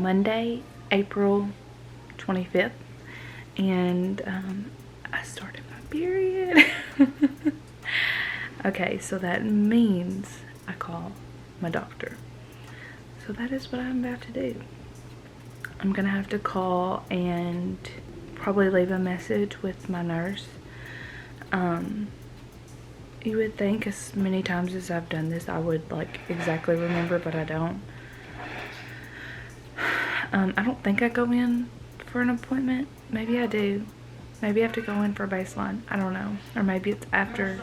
Monday, April 25th, and I started my period. Okay, so that means I call my doctor. So that is what I'm about to do. I'm gonna have to call and probably leave a message with my nurse. You would think as many times as I've done this I would like exactly remember, but I don't. I don't think I go in for an appointment. Maybe I do. Maybe I have to go in for a baseline. I don't know. Or maybe it's after.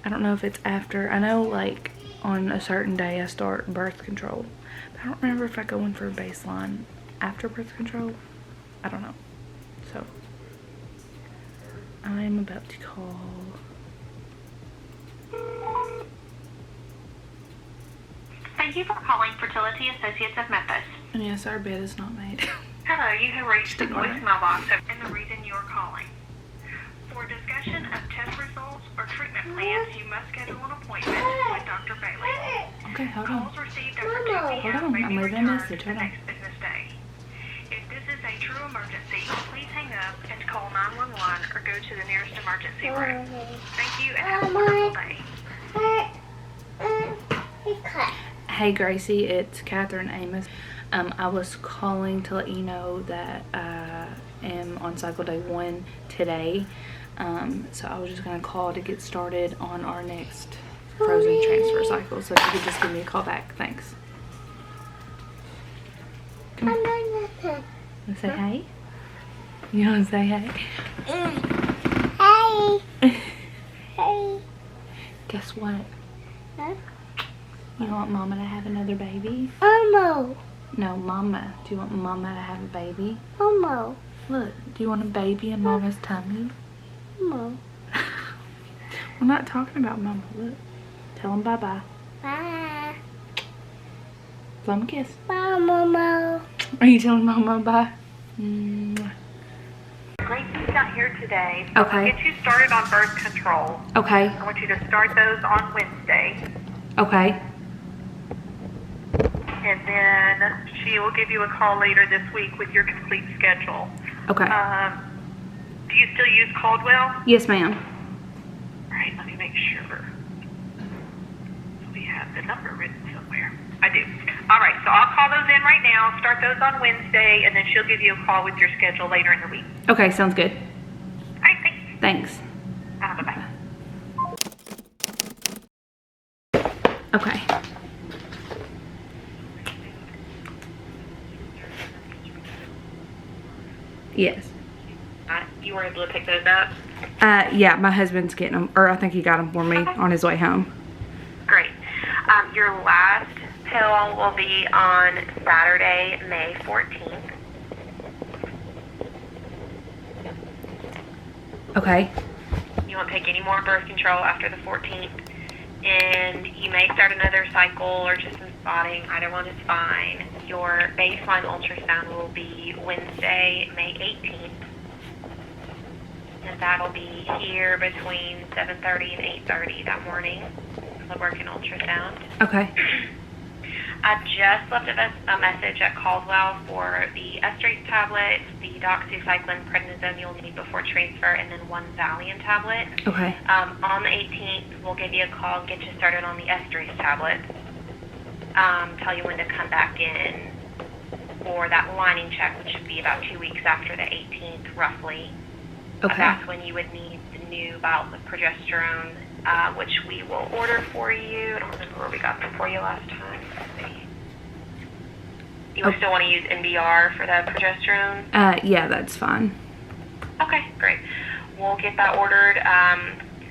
I don't know if it's after. I know like on a certain day I start birth control. But I don't remember if I go in for a baseline after birth control. I don't know. So I'm about to call. Thank you for calling Fertility Associates of Memphis. And yes, our bed is not made. Hello, you have reached the voicemail box and the reason you are calling. For discussion of test results or treatment plans, you must schedule an appointment with Dr. Bailey. Okay, hold on. Calls received after 2 p.m. Hold on, may I'm be leaving a returned message. the Hold on. next business day. If this is a true emergency, please hang up and call 911 or go to the nearest emergency room. Thank you and have a wonderful day. Hey Gracie, it's Catherine Amos. I was calling to let you know that I am on cycle day 1 today. So I was just going to call to get started on our next frozen transfer cycle. So if you could just give me a call back. Thanks. Come on. You want to say hey? You want to say hey? Hey. Hey. Guess what? Huh? You want Mama to have another baby? Elmo. No, Mama. Do you want Mama to have a baby? Elmo. Look, do you want a baby in Mama's tummy? Elmo. We're not talking about Mama. Look. Tell him bye-bye. Bye. Blow him a kiss. Bye, Momo. Are you telling Mama bye? Mwah. Gracie's not here today, so Okay. I'll get you started on birth control. Okay. I want you to start those on Wednesday. Okay. And then she will give you a call later this week with your complete schedule. Okay. Do you still use Caldwell? Yes, ma'am. All right, let me make sure. We have the number written somewhere. I do. All right, so I'll call those in right now, start those on Wednesday, and then she'll give you a call with your schedule later in the week. Okay, sounds good. All right, thanks. Thanks. Bye-bye. Okay. Yes. You were able to pick those up? Yeah, my husband's getting them, or I think he got them for me on his way home. Great. Your last pill will be on Saturday, May 14th. Okay. You won't take any more birth control after the 14th. And you may start another cycle or just some spotting. Either one is fine. Your baseline ultrasound will be Wednesday, May 18th. And that'll be here between 7:30 and 8:30 that morning. The working ultrasound. Okay. I just left a message at Caldwell for the estrase tablet, the doxycycline prednisone you'll need before transfer, and then 1 Valium tablet. Okay. On the 18th, we'll give you a call and get you started on the estrase tablet. Tell you when to come back in for that lining check, which should be about 2 weeks after the 18th, roughly. Okay. That's when you would need the new bottle of progesterone, which we will order for you. I don't remember where we got them for you last time. Let's see. You would still want to use NBR for the progesterone? Yeah, that's fine. Okay, great. We'll get that ordered,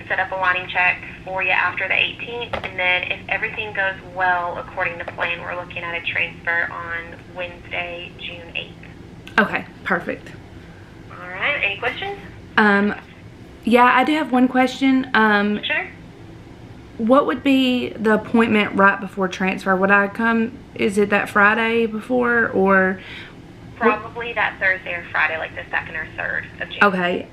set up a lining check for you after the 18th, and then if everything goes well according to plan, we're looking at a transfer on Wednesday, June 8th. Okay, perfect. All right, any questions? Yeah, I do have one question. Sure. What would be the appointment right before transfer? Would I come, is it that Friday before, or? Probably that Thursday or Friday, like the 2nd or 3rd of June. Okay,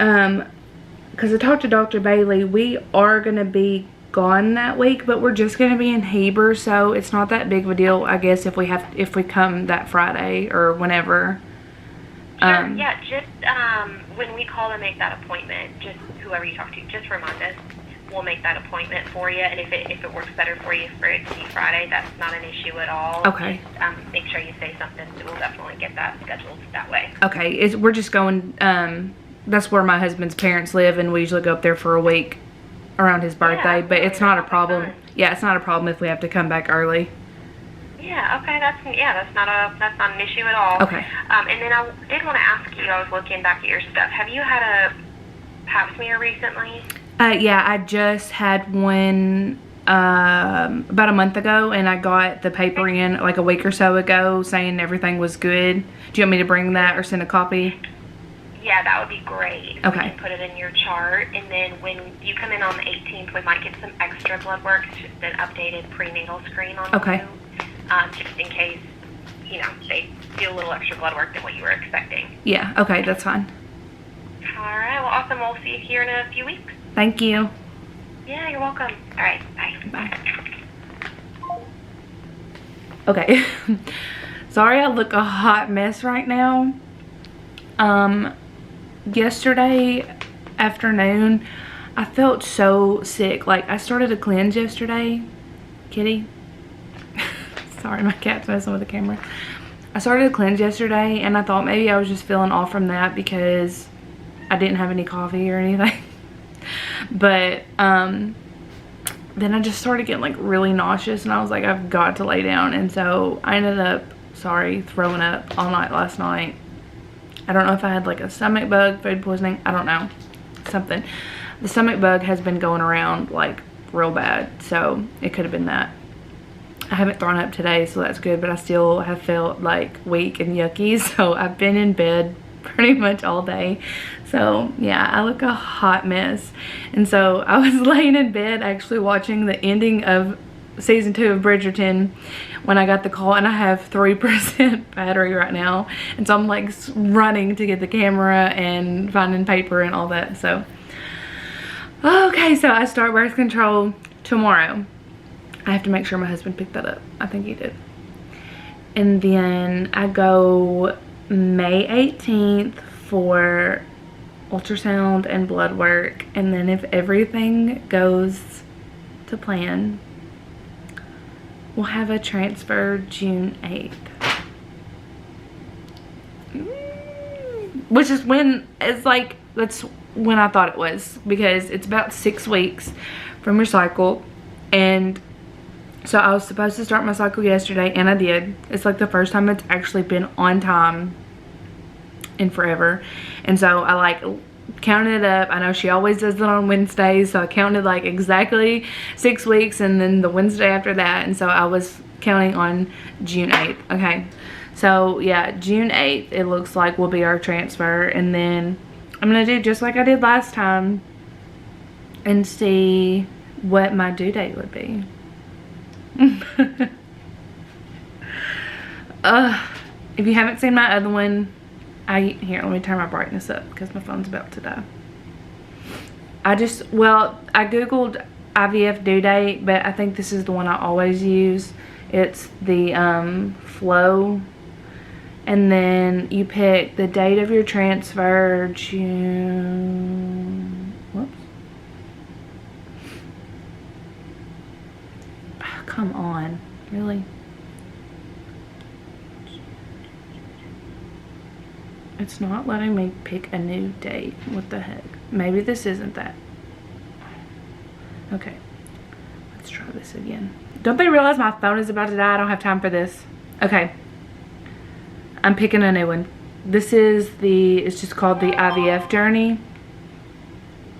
because I talked to Dr. Bailey. We are going to be gone that week, but we're just going to be in Heber, so it's not that big of a deal, I guess, if we come that Friday or whenever. Sure, yeah, just when we call to make that appointment, just whoever you talk to, just remind us. We'll make that appointment for you, and if it works better for you for it to be Friday, that's not an issue at all. Okay. Just, make sure you say something, so we'll definitely get that scheduled that way. Okay, we're just going, that's where my husband's parents live, and we usually go up there for a week around his birthday, but it's not a problem. Yeah, it's not a problem if we have to come back early. Yeah, okay, that's not an issue at all. Okay. And then I did want to ask you, I was looking back at your stuff. Have you had a pap smear recently? Yeah, I just had one about a month ago, and I got the paper in like a week or so ago saying everything was good. Do you want me to bring that or send a copy? Yeah, that would be great. Okay. We can put it in your chart, and then when you come in on the 18th, we might get some extra blood work. It's just an updated prenatal screen on Okay. you, just in case, they do a little extra blood work than what you were expecting. Yeah, okay, that's fine. All right, well, awesome. We'll see you here in a few weeks. Thank you. Yeah, you're welcome. All right, bye. Bye. Okay. Sorry I look a hot mess right now. Yesterday afternoon, I felt so sick. Like, I started a cleanse yesterday. Kitty. Sorry, my cat's messing with the camera. I started a cleanse yesterday, and I thought maybe I was just feeling off from that because I didn't have any coffee or anything. But then I just started getting like really nauseous, and I was like, I've got to lay down. And so I ended up, throwing up all night last night. I don't know if I had like a stomach bug, food poisoning, I don't know, something. The stomach bug has been going around like real bad, so it could have been that. I haven't thrown up today, so that's good, but I still have felt like weak and yucky, so I've been in bed pretty much all day. So yeah, I look a hot mess. And so I was laying in bed actually watching the ending of season 2 of Bridgerton when I got the call, and I have 3% battery right now, and so I'm like running to get the camera and finding paper and all that. So okay, so I start birth control tomorrow. I have to make sure my husband picked that up. I think he did. And then I go May 18th for ultrasound and blood work, and then if everything goes to plan, we'll have a transfer June 8th. Which is when, it's like, that's when I thought it was, because it's about 6 weeks from your cycle. And so I was supposed to start my cycle yesterday, and I did. It's like the first time it's actually been on time in forever. And so I like counted it up. I know she always does it on Wednesdays, so I counted like exactly 6 weeks, and then the Wednesday after that, and so I was counting on June 8th. Okay, so yeah, June 8th it looks like will be our transfer, and then I'm gonna do just like I did last time and see what my due date would be. If you haven't seen my other one, here, let me turn my brightness up because my phone's about to die. I googled IVF due date, but I think this is the one I always use. It's the flow, and then you pick the date of your transfer, June, whoops. Oh, come on, really? It's not letting me pick a new date. What the heck? Maybe this isn't that. Okay. Let's try this again. Don't they realize my phone is about to die? I don't have time for this. Okay. I'm picking a new one. This is it's just called the IVF journey.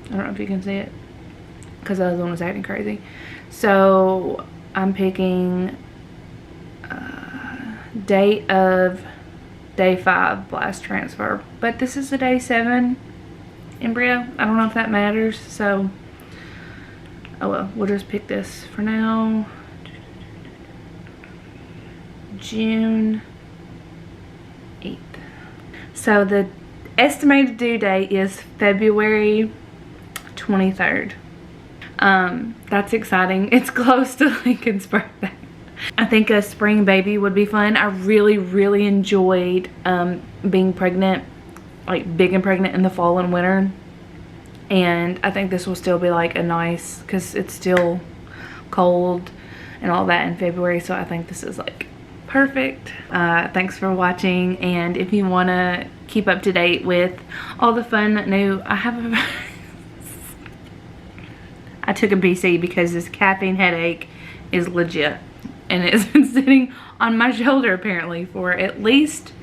I don't know if you can see it, because the other one was acting crazy. So I'm picking date of day 5 blast transfer, but this is a day 7 embryo. I don't know if that matters, so oh well, we'll just pick this for now. June 8th. So the estimated due date is February 23rd. That's exciting. It's close to Lincoln's birthday. I think a spring baby would be fun. I really enjoyed being pregnant, like big and pregnant in the fall and winter. And I think this will still be like a nice, because it's still cold and all that in February. So I think this is like perfect. Thanks for watching. And if you want to keep up to date with all the fun new, I took a BC because this caffeine headache is legit. And it's been sitting on my shoulder apparently for at least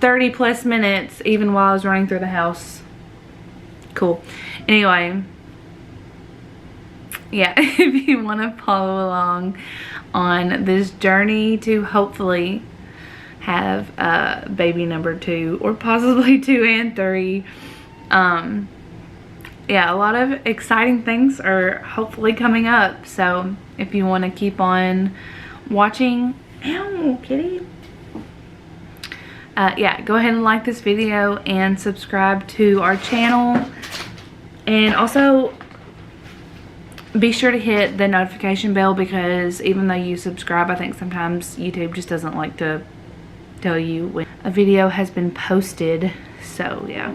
30 plus minutes, even while I was running through the house. Cool. Anyway, yeah, if you want to follow along on this journey to hopefully have baby number 2 or possibly 2 and 3, yeah, a lot of exciting things are hopefully coming up. So if you want to keep on watching, ow, kitty. Yeah, go ahead and like this video and subscribe to our channel. And also be sure to hit the notification bell, because even though you subscribe, I think sometimes YouTube just doesn't like to tell you when a video has been posted. So yeah.